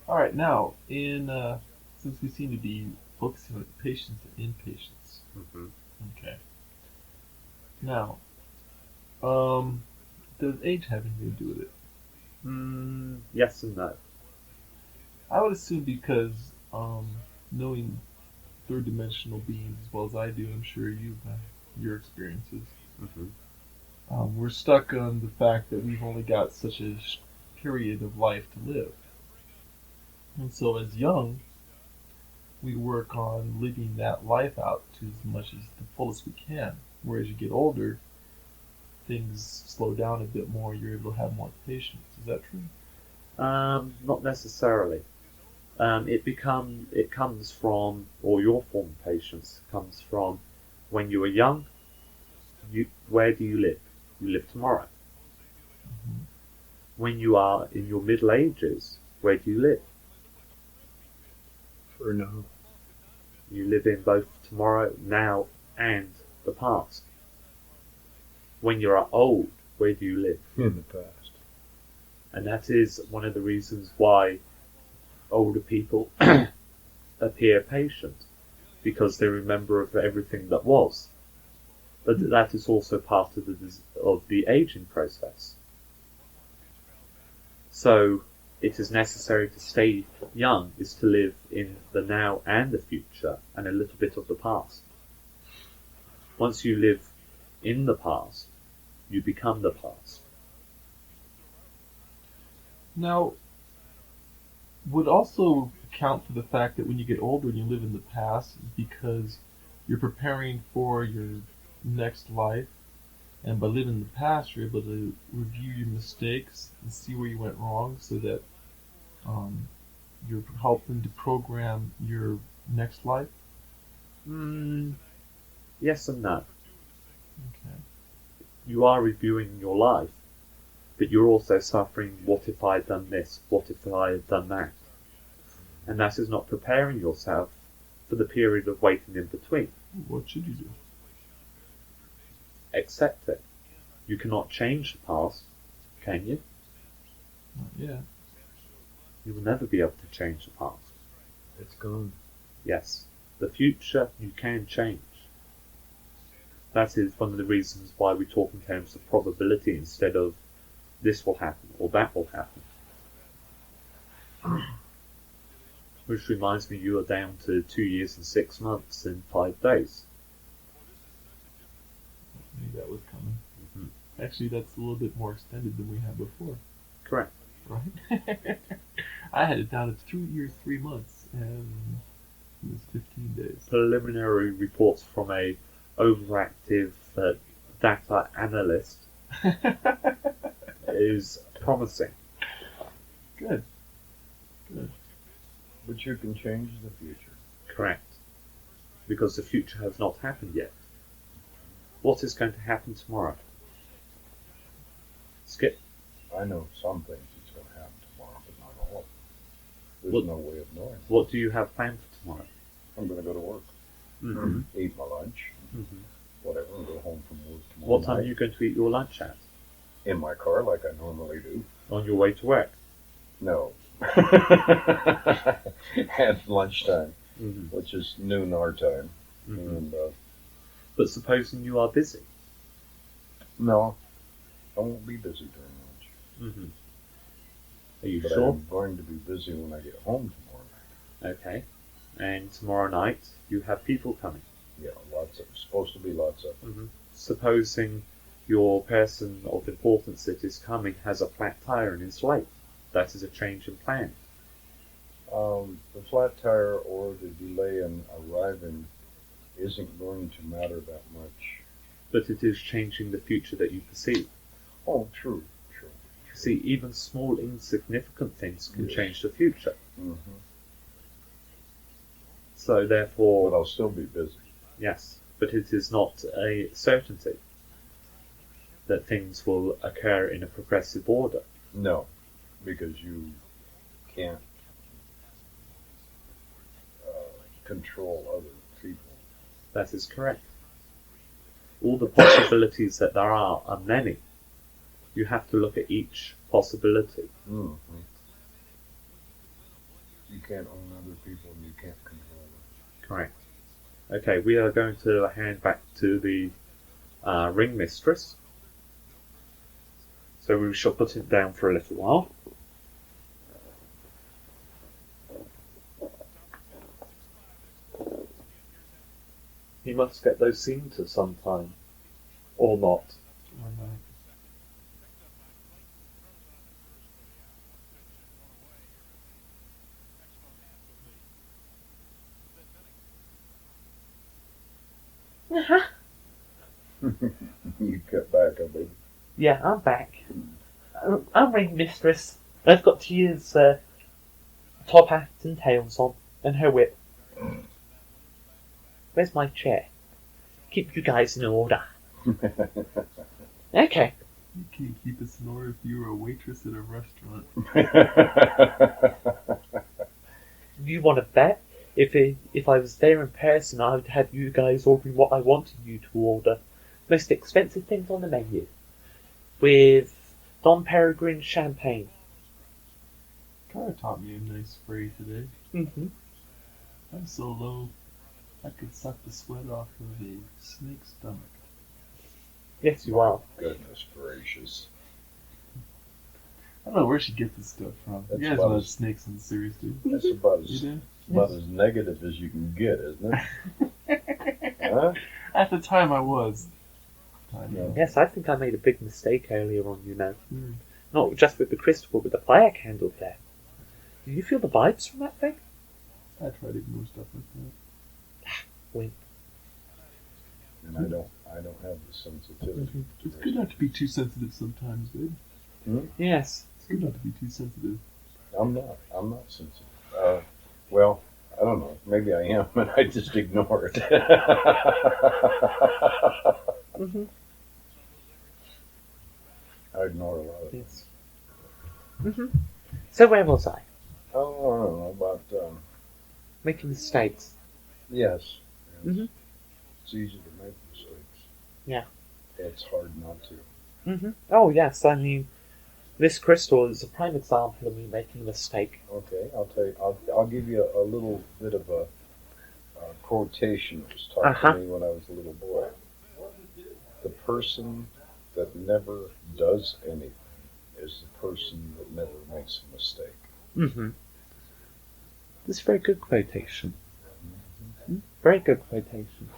All right. Now, in since we seem to be focusing on patience and impatience, Mm-hmm. Okay. Now, does age have anything to do with it? Yes and no. I would assume because knowing third dimensional beings as well as I do, I'm sure you've your experiences. hmm We're stuck on the fact that we've only got such a period of life to live. And so, as young, we work on living that life out to as much as the fullest we can. Whereas you get older, things slow down a bit more. You're able to have more patience. Is that true? Not necessarily. It comes from, or your form of patience comes from when you were young. Where do you live? You live tomorrow. Mm-hmm. When you are in your middle ages, where do you live? For now. You live in both tomorrow, now, and the past. When you are old, where do you live? In the past. And that is one of the reasons why older people appear patient, because they remember of everything that was. But that is also part of the aging process. So it is necessary to stay young is to live in the now and the future and a little bit of the past. Once you live in the past, you become the past. Now, would also account for the fact that when you get older and you live in the past, because you're preparing for your next life, and by living in the past, you're able to review your mistakes and see where you went wrong, so that you're helping to program your next life. Yes and no. Okay. You are reviewing your life, but you're also suffering, what if I had done this? What if I had done that? And that is not preparing yourself for the period of waiting in between. What should you do? Accept it. You cannot change the past, can you? Not yet. You will never be able to change the past. It's gone. Yes. The future you can change. That is one of the reasons why we talk in terms of probability instead of this will happen or that will happen. Which reminds me, you are down to 2 years and 6 months and 5 days. I knew that was coming. Mm-hmm. Actually, that's a little bit more extended than we had before, Correct. right? I had it down to 2 years, 3 months, and it was 15 days. Preliminary reports from a overactive data analyst is promising. Good. Good. But you can change the future. Correct. Because the future has not happened yet. What is going to happen tomorrow? Skip. I know some things that's going to happen tomorrow, but not all. There's What- no way of knowing. What do you have planned for tomorrow? I'm going to go to work, Mm-hmm. eat my lunch, Mm-hmm. whatever, and go home from work tomorrow What time night are you going to eat your lunch at? in my car like I normally do. On your way to work? No. At lunchtime, Mm-hmm. which is noon our time. Mm-hmm. And But supposing you are busy? no, I won't be busy during lunch. Mm-hmm. Are you But sure? I'm going to be busy when I get home tomorrow night. Okay. And tomorrow night you have people coming. Yeah, supposed to be lots of. Mm-hmm. Supposing your person of importance that is coming has a flat tire and is late. That is a change in plan. The flat tire or the delay in arriving isn't going to matter that much. But it is changing the future that you perceive. Oh, true. See, even small insignificant things can Yes. change the future. Mm-hmm. So But therefore, I'll still be busy. yes, but it is not a certainty that things will occur in a progressive order. No, because you can't control other people. That is correct. All the possibilities that there are many. You have to look at each possibility. Mm-hmm. You can't own other people and you can't control them. Correct. Okay, we are going to hand back to the ring mistress. So we shall put it down for a little while. You must get those seen to sometime. Or not. Or not. You cut back, I believe. Yeah, I'm back. I'm ring mistress. I've got to use top hat and tails on, and her whip. Where's my chair? Keep you guys in order. Okay. You can't keep us in order if you were a waitress at a restaurant. You want to bet? If I was there in person, I would have you guys ordering what I wanted you to order. Most expensive things on the menu. With Dom Peregrine champagne. Cara taught me a nice spray today. Mm-hmm. I'm so low, I could suck the sweat off of a snake's stomach. Yes, you are. Goodness gracious. I don't know where she gets this stuff from. That's You guys about know as- snakes and serious, dude. That's about You as, do? about as negative as you can get, isn't it? Huh? At the time, I was. Yeah. Yes, I think I made a big mistake earlier on, you know. Mm. Not just with the crystal, but with the fire candle there. Do you feel the vibes from that thing? I try to ignore stuff like that. Wink. And I don't have the sensitivity. to It's good not to be too sensitive sometimes, babe. Yes. It's good not to be too sensitive. I'm not sensitive. Well, I don't know. Maybe I am, and I just ignore it. Mm-hmm. I ignore a lot of things. Yes. Mm-hmm. So where was I? Oh, I don't know about Making mistakes. yes. Mhm. It's easy to make mistakes. Yeah. It's hard not to. Mm-hmm. Oh yes, I mean, this crystal is a prime example of me making a mistake. Okay, I'll tell you. I'll give you a little bit of a quotation that was taught Uh-huh. to me when I was a little boy. The person that never does anything is the person that never makes a mistake. Mm-hmm. This is a very good quotation. Very good quotation.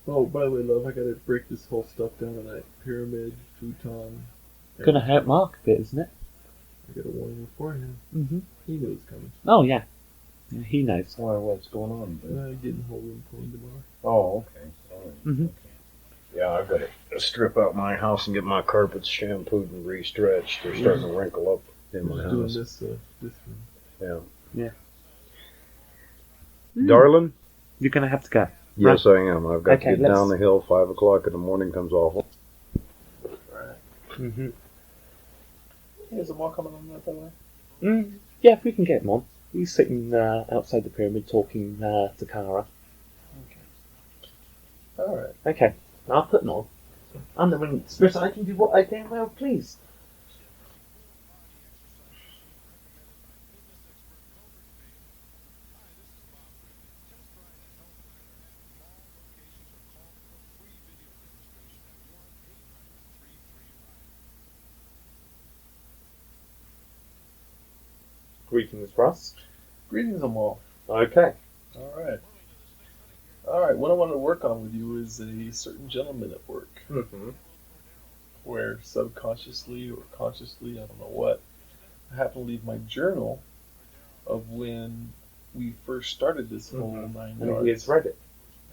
Oh, by the way, love, I gotta break this whole stuff down tonight. Pyramid, futon. Gonna hurt Mark a bit, isn't it? I got a warning beforehand. Mm-hmm. He knew it was coming. Oh yeah. Yeah, he knows. Why? What's going on? Babe? Getting the whole room cleaned tomorrow. Oh, okay. All right. Mm-hmm. Okay. Yeah, I've got to strip out my house and get my carpets shampooed and re-stretched. They're starting to wrinkle up in my Doing house. this room. Yeah. Yeah. Darling? You're gonna have to go. Yes, I am. I've got Okay, to get down let's- the hill. 5 o'clock in the morning comes awful. Mm-hmm. Hey, is there more coming on that, by the way? Yeah, if we can get him on. He's sitting outside the pyramid talking to Kara. Alright. Okay, I'll put him on. I'm the ring spirit. I can do what I damn well please. Greetings, Russ. Greetings, them all. Okay. Alright. Alright, what I wanted to work on with you is a certain gentleman at work Mm-hmm. where subconsciously or consciously, I don't know what, I happen to leave my journal of when we first started this whole nine And yards. he has read it.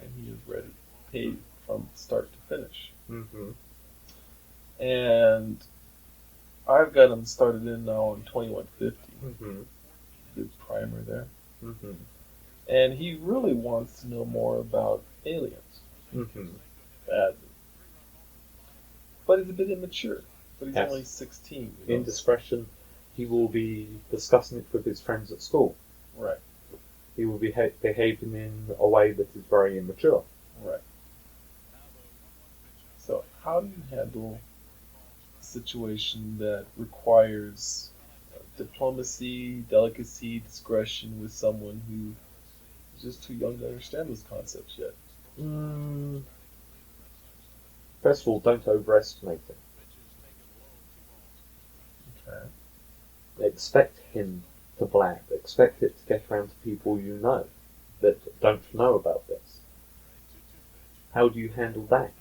And he has read it, paid from start to finish. Mm-hmm. And I've got him started in now on 2150. Mm-hmm. Good primer there. Mm-hmm. And he really wants to know more about aliens. Mm-hmm. Badly. But he's a bit immature. But he's Yes. only 16. You know? Indiscretion. He will be discussing it with his friends at school. Right, He will be behaving in a way that is very immature. right. So how do you handle a situation that requires diplomacy, delicacy, discretion with someone who He's just too young to understand those concepts yet. First of all, don't overestimate him. Okay. Expect him to blab. Expect it to get around to people you know that don't know about this. How do you handle that?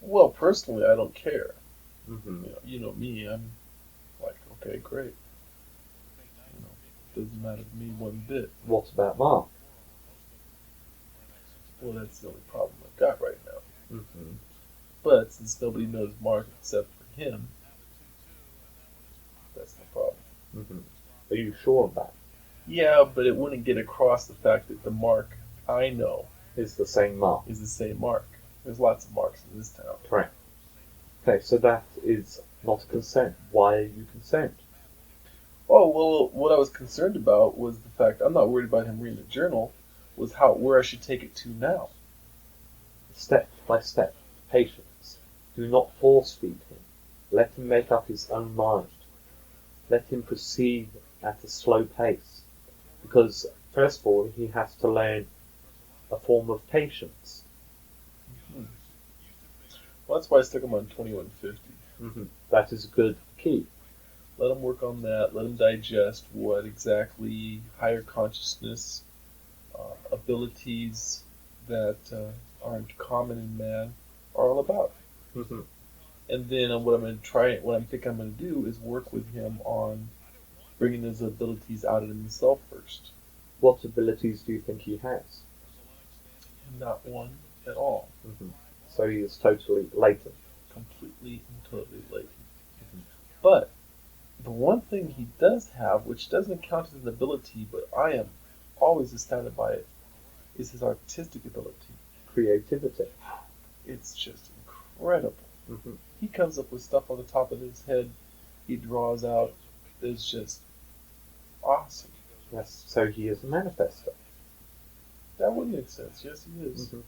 Well, personally, I don't care. Mm-hmm. You know me. I'm like, okay, great. Doesn't matter to me one bit. What about Mark? Well, that's the only problem I've got right now. Mm-hmm. But since nobody knows Mark except for him, that's no problem. Mm-hmm. Are you sure of that? Yeah, but it wouldn't get across the fact that the Mark I know Is the same Mark? is the same Mark. There's lots of Marks in this town. Correct. Okay, so that is not a concern. Why are you concerned? Oh, well, what I was concerned about was the fact I'm not worried about him reading the journal, was where I should take it to now. Step by step, patience. Do not force feed him. Let him make up his own mind. Let him proceed at a slow pace. Because, first of all, he has to learn a form of patience. Well, that's why I stuck him on 2150. Mm-hmm. That is a good key. Let him work on that. Let him digest what exactly higher consciousness, abilities that aren't common in man are all about. Mm-hmm. And then what I'm thinking I'm going to do is work with him on bringing those abilities out of himself first. What abilities do you think he has? Not one at all. Mm-hmm. So he is totally latent. Completely and totally latent. Mm-hmm. But the one thing he does have, which doesn't count as an ability, but I am always astounded by it, is his artistic ability. Creativity. It's just incredible. Mm-hmm. He comes up with stuff on the top of his head. He draws out. It's just awesome. Yes, so he is a manifester. That would make sense. Yes, he is. Mm-hmm.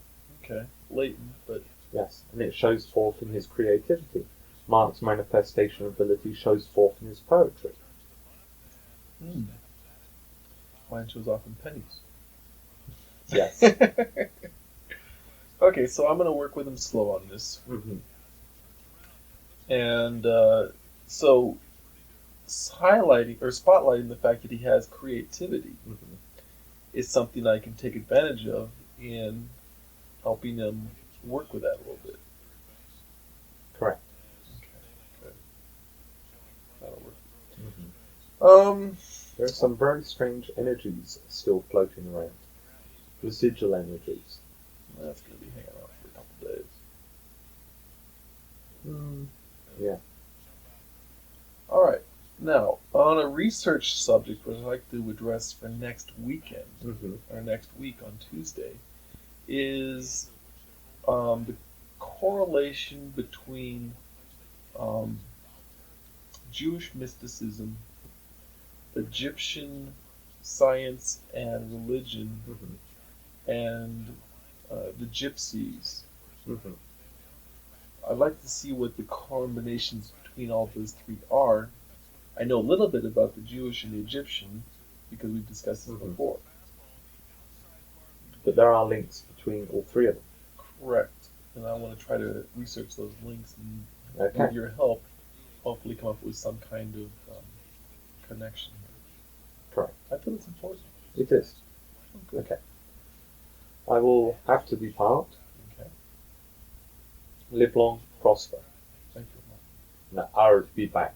Okay. Latent, but Yes, and it shows forth in his creativity. Mark's manifestation ability shows forth in his poetry. mine shows off in pennies. Yes. Okay, so I'm going to work with him slow on this. Mm-hmm. And so highlighting or spotlighting the fact that he has creativity Mm-hmm. is something I can take advantage of in helping him work with that a little bit. Correct. Okay, good. That'll work. Mm-hmm. There are some very strange energies still floating around. Residual energies. That's going to be hanging out for a couple days. Yeah. All right. Now, on a research subject, which I'd like to address for next weekend, Mm-hmm. or next week on Tuesday, is the correlation between Jewish mysticism, Egyptian science and religion, Mm-hmm. and the gypsies. Mm-hmm. I'd like to see what the combinations between all those three are. I know a little bit about the Jewish and the Egyptian because we've discussed this Mhm. before. But there are links between all three of them. Correct. And I want to try to research those links and Okay. with your help, hopefully come up with some kind of connection here. Correct. I feel it's important. It is. Good. Okay. I will have to depart. Okay. Live long, prosper. Thank you. No, I'll be back.